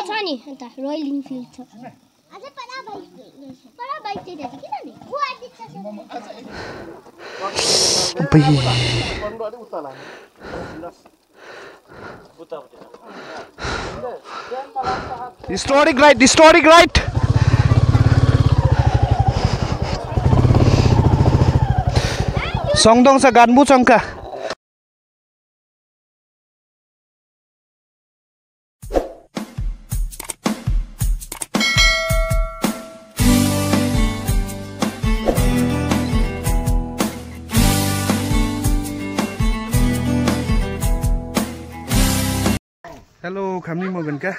छ नि अन्त रोयल इनफिल्ड छ अझै परा बाइक चाहिँ किन नि उ Aditya Historic right. Songdong sa ganbu chongka. Hello, kami mogenka.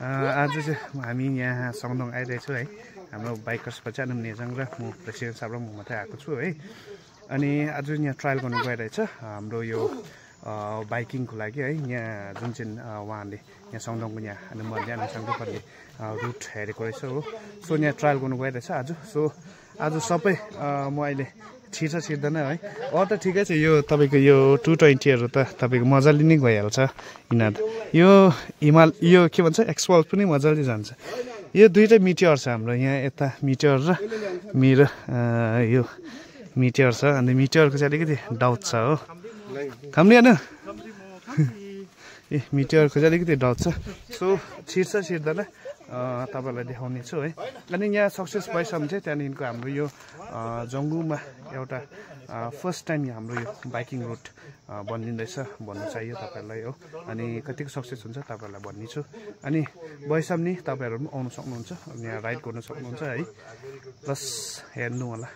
आज चाहिँ हामी यहाँ सङदङ आइरहेछौँ है हाम्रो बाइकर्स बच्चाहरु नेजङ र म प्रेसिडेन्ट साहब र म मात्रै आएको छु है अनि आज यहाँ ट्रायल गर्नु गइरहेछ हाम्रो यो बाइकिङको लागि है यहाँ जुन चाहिँ उहाँले यहाँ सङदङको यहाँ अनुमन्या नसङदङले रुट हेरेको रहेछ हो सो यहाँ ट्रायल गर्नु गइरहेछ आज सो आज सबै म अहिले छिर्दैन है त ठिकै छ यो तपाईको यो 220 हरु त तपाईको मजाले नै गइहाल्छ यिनीहरु यो हिमाल यो के भन्छ एक्सपल्स पनि मजाले जान्छ यो दुईटा मिटियर छ हाम्रो यहाँ यता मिटियर र मेरो यो मिटियर छ अनि मिटियरको चाहिँ अलिकति डाउट छ हो खाम्ने हैन ए मिटियरको चाहिँ अलिकति डाउट छ सो छिर्दैन तपाईलाई देखाउने छु है अनि यहाँ सक्सेस भइसक्यो चाहिँ त्यहाँदेखिको हाम्रो यो जङ्गुमा एउटा फर्स्ट टाइम हाम्रो यो बाइकिङ रुट बनिँदैछ भन्नु चाहियो तपाईलाई हो अनि कतिको सक्सेस हुन्छ तपाईलाई भन्नेछु अनि भइसक्यो नि तपाईहरु पनि आउन सक्नुहुन्छ यहाँ राइड गर्न सक्नुहुन्छ है प्लस हेर्नु होला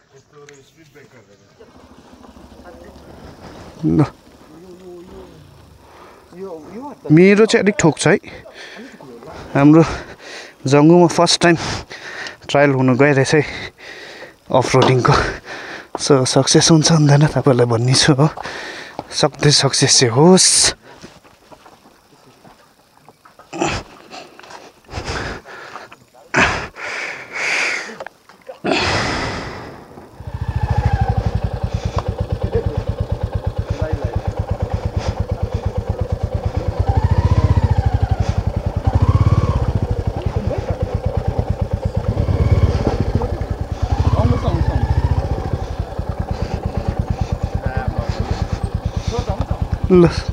मेरो चाहिँ अलिक ठोक छ है हाम्रो जङ्गुमा फर्स्ट टाइम ट्रायल हुनु गइरहेछ है अफ रोडिङको सो सक्सेस हुन्छ हुँदैन तपाईलाई भन्ने छु हो सक्दै सक्सेस चाहिँ होस्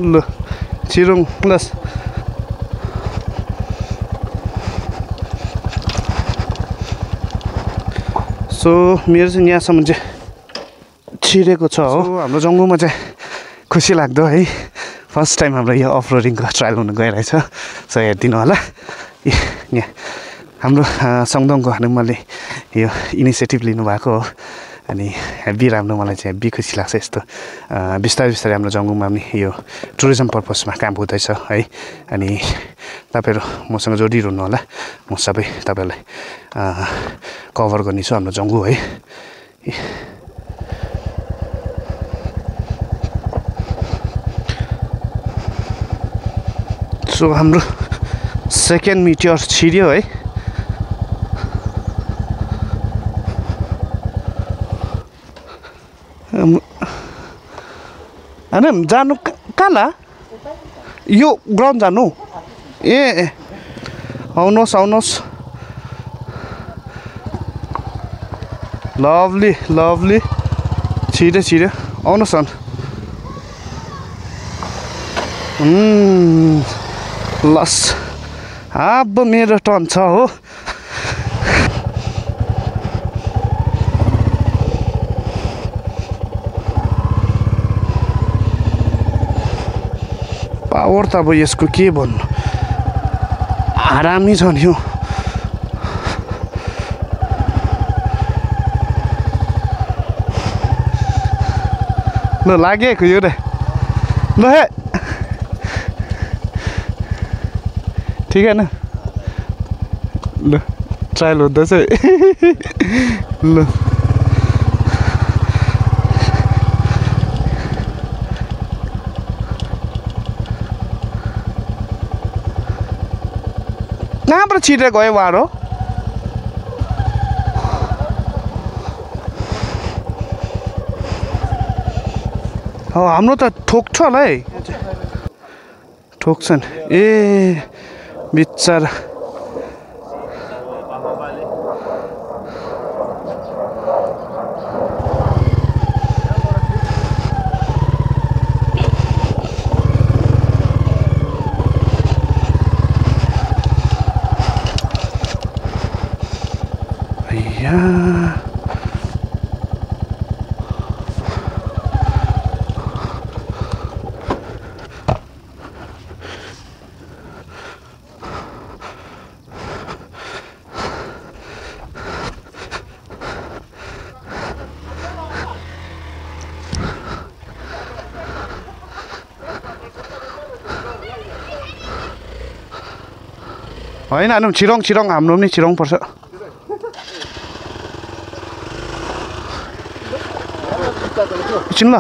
ल छिरौँ लस सो मेरो चाहिँ यहाँसम्म चाहिँ छिरेको छ हो हाम्रो जङ्गुमा चाहिँ खुसी लाग्दो है फर्स्ट टाइम हाम्रो यो अफ रोडिङको ट्रायल हुनु गइरहेछ सो हेरिदिनु होला यहाँ हाम्रो सङदङको हनुमानले यो इनिसिएटिभ लिनुभएको हो अनि हेभी राम्रो मलाई चाहिँ हेभी खुसी लाग्छ यस्तो बिस्तारै हाम्रो जङ्गुमा पनि यो टुरिज्म पर्पसमा काम हुँदैछ है अनि तपाईहरु मसँग जोडिरहनु होला म सबै तपाईलाई कभर गर्नेछु हाम्रो जङ्गु है सो हाम्रो सेकेन्ड मिटियर छिर्यो है हैन जानु कहाँ यो ग्राउन्ड जानु ए आउनुहोस् लभली छिर्यो आउनुहोस् न लस अब मेरो टर्न छ हो पावर त अब यसको के भन्नु आरामै छ नि यो ल लागेको यो रे ल हे ठीक है ना ल ट्रायल हुँदैछ ल कहाँबाट छिटेर गयो उहाँहरू हाम्रो त ठोक छ होला है ठोक्छन् ए बिचारा होइन हानौँ छिरङ छिरङ हाम्रो पनि छिरङ पर्छ एकछिन ल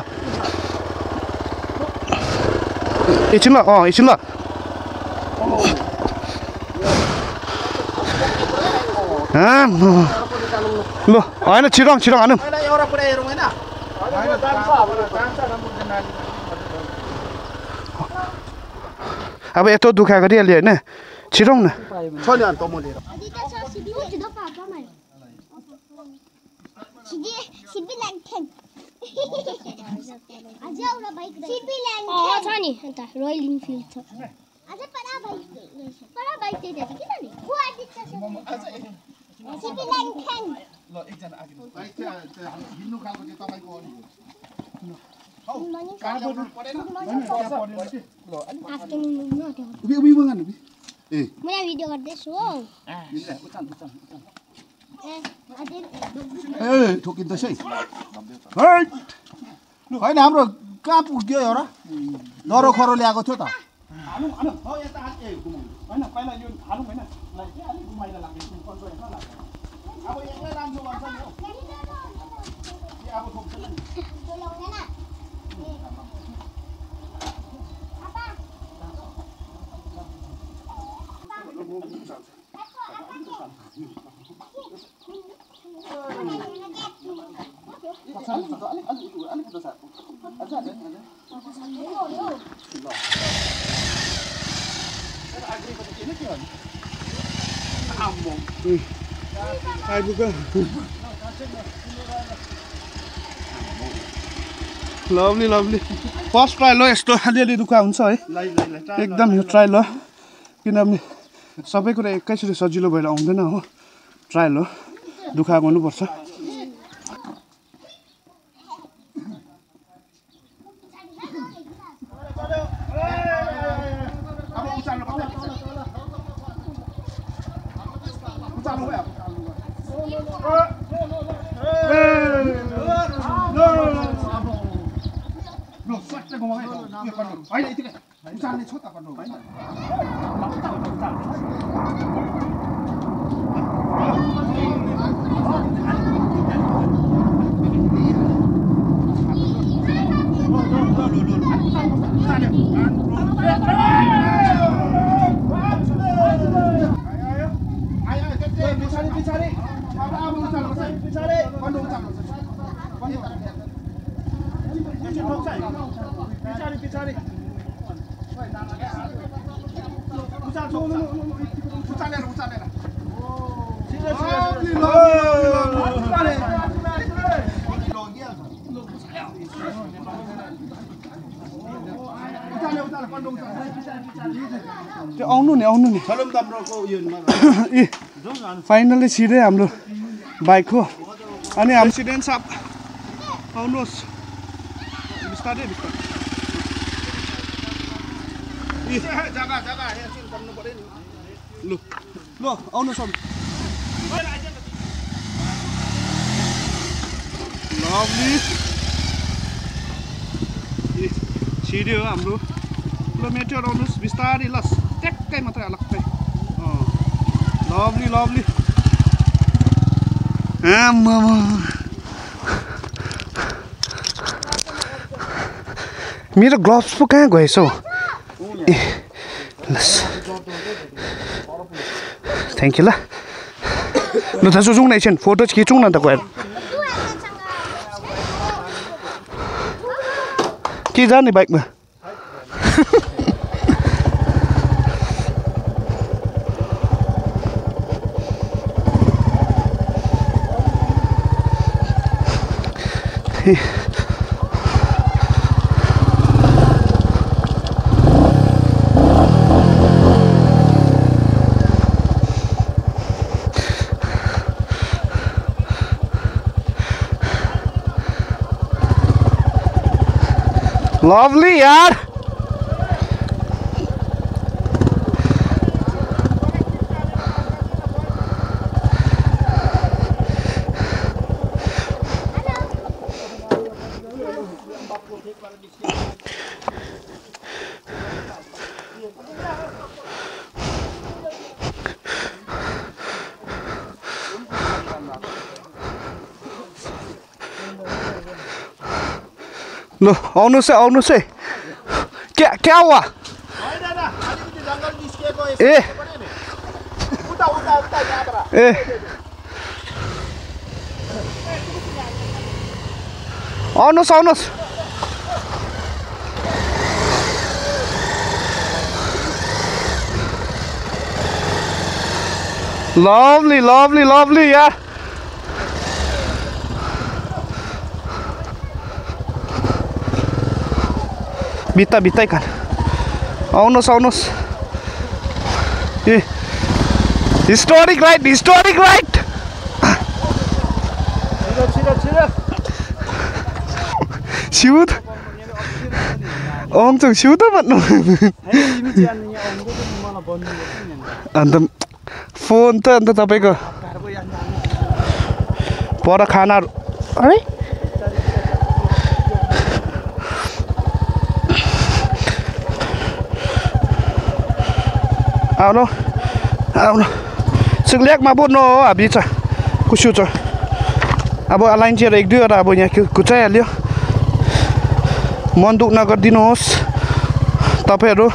एकछिन ल एकछिन ल ल होइन छिरङ छिरङ हानौँ अब यत्रो दुखा गरिहाल्यो होइन छिरौँ न छ नि अन्त रोयल इनफिल्ड छ अझै परा बाइक त्यही छ किन नि को आदित्य छ सिबी लाइन 10 ल एकजना आगे बाइक हिँड्नु खालको चाहिँ तपाईको हो नि कार्बोर्ड परेन ल आफ्टरनुन न उबी मंगान उबी ए म यहाँ भिडियो गर्दैछु हो ए ठोकिन्छ है हैट हैन हाम्रो कहाँ पुग्यो हो र दरो खरो ल्याएको थियो त हालौँ हालौँ हो यता ए हैन पहिला यो हालौँ हैन लाई के अलि घुमाइला लाग्यो कन्ट्रोल हेर्न लाग्यो अब एक्लै राम्रो गर्छ नि हो के अब ठोक्छ नि बोलाउँदैन लभली लभली फर्स्ट ट्रायल हो यस्तो अलिअलि दुःख हुन्छ है एकदम यो ट्रायल हो किनभने सबै कुरा एकैचोटि सजिलो भएर आउँदैन हो ट्रायल हो दुःख गर्नुपर्छ होइन यतिकै उचाल्ने छ त गर्नु होइन आउनु नि ए फाइनली छिरे हाम्रो बाइक हो अनि हाम्रो एक्सिडेन्ट साहब आउनुहोस् बिस्तारै बिस्तारै ल ल आउनुहोस् लभली छिर्यो हाम्रो ल मेटेर आउनुहोस् बिस्तारै ल ट्याक्कै मात्रै अलग्गै लभली लभली मेरो ग्लोभ्स पो कहाँ गएछ हौ ए थ्याङ्क यू ल ल दाजु जाउँ न एकछिन फोटो खिचौँ न त गएर के जाने बाइकमा Lovely यार लो आउनुस् है क्या हुआ ए ए आउनुस् lovely यार बित्ता kan आउनुस् ए historic ride siut ông chẳng siut mà nó अन्त फोन त अन्त तपाईको पर खाना है आउनु सिग्ल्याक माबुनो हाबिचा कुसुच अब अलाइन्चेर एक दुईवटा अब यहाँ कुचाइहाल्यो मन दुख नगरिदिनुहोस् तपाईहरु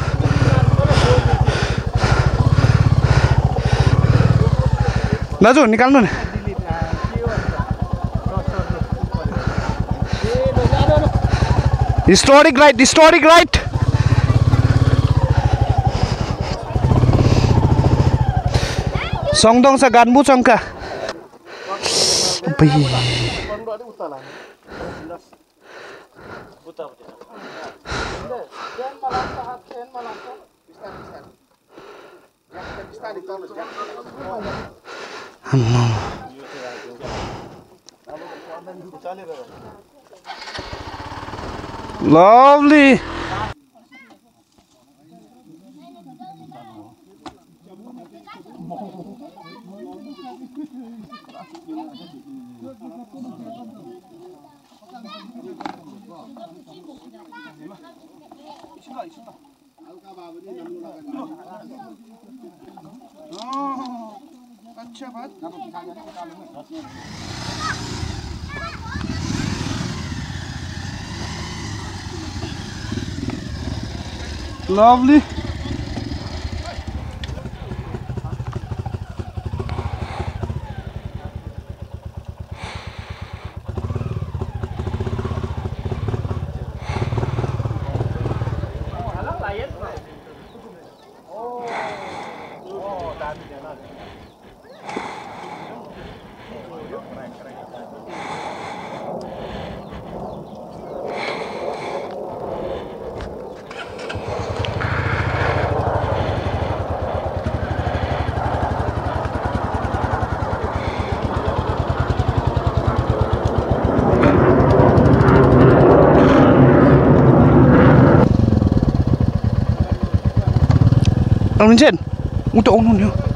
दाजु निकाल्नु नि historic right Songdong sa ganbu changka bai lovely lovely Ông lên trên, ui tổ luôn nhá.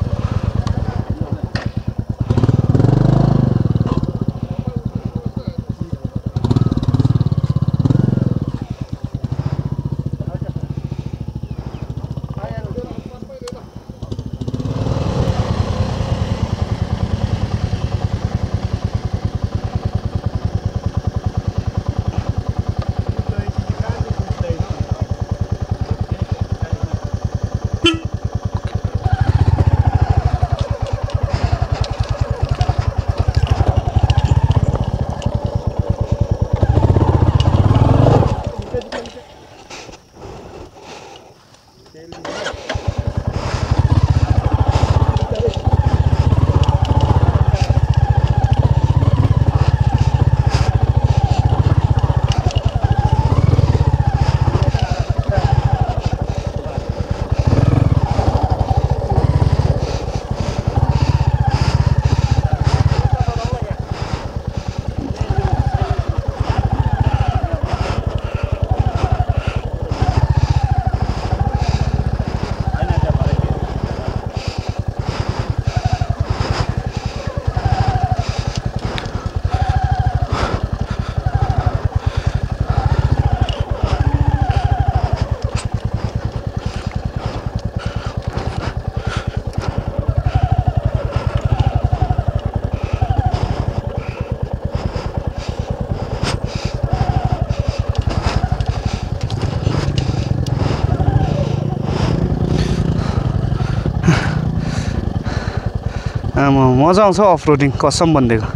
आमा मजा आउँछ अफ रोडिङ कसम भनिदिएको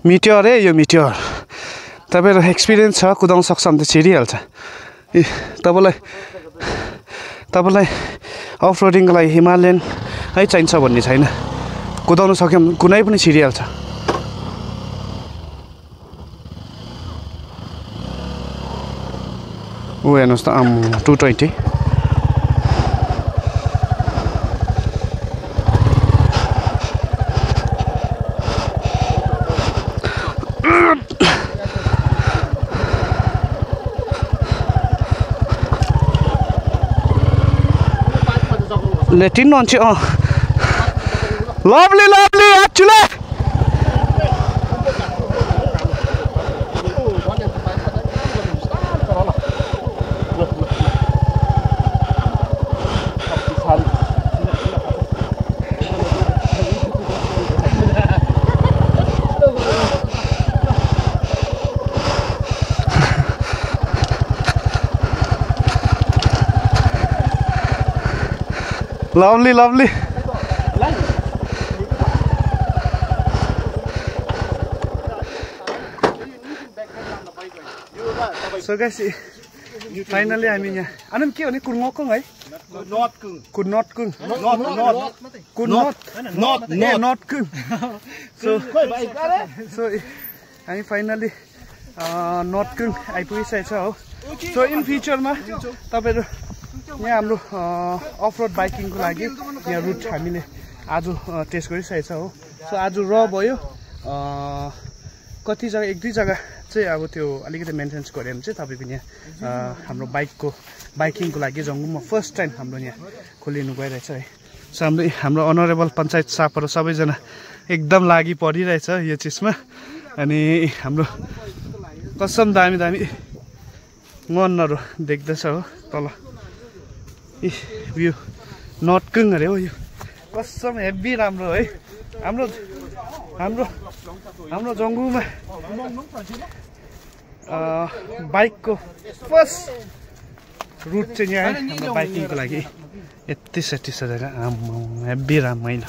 मिटियर है यो मिटियर तपाईँहरू एक्सपिरियन्स छ कुदाउन सक्छ भने त छिरिहाल्छ तपाईँलाई अफ रोडिङको लागि हिमालयन है चाहिन्छ भन्ने छैन कुदाउन सक्यो भने कुनै पनि छिरिहाल्छ ऊ हेर्नुहोस् त 220 Letting on lovely actually lovely so guys finally I mean anam ke भने कुर्मोकङ है कुर्नोटकुङ so हामी फाइनली नोटकुङ आइपुगिसकेको छ हो so इन फ्युचरमा तपाईहरु यहाँ हाम्रो अफ रोड बाइकिङको लागि यहाँ रुट हामीले आज टेस्ट गरिसकेको छ हो सो आज र भयो कति जग्गा 1-2 जग्गा चाहिँ अब त्यो अलिकति मेन्टेनेन्स गरे भने चाहिँ तपाईको यहाँ हाम्रो बाइकिङको लागि जङ्गुमा फर्स्ट टाइम हाम्रो यहाँ खोलिनु गइरहेछ है सो हाम्रो अनरेबल पञ्चायत सापहरु सबैजना एकदम लागि परिरहेछ यो चिजमा अनि हाम्रो कसम दामी मनहरु देख्दैछ हो तल भ्यू नोटकुङ अरे हो यो कसम हेभी राम्रो है हाम्रो जङ्गुमा बाइकको फर्स्ट रुट चाहिँ यहाँ है हाम्रो बाइकिङको लागि यति सेटी छ जग्गा हेभी रमाइलो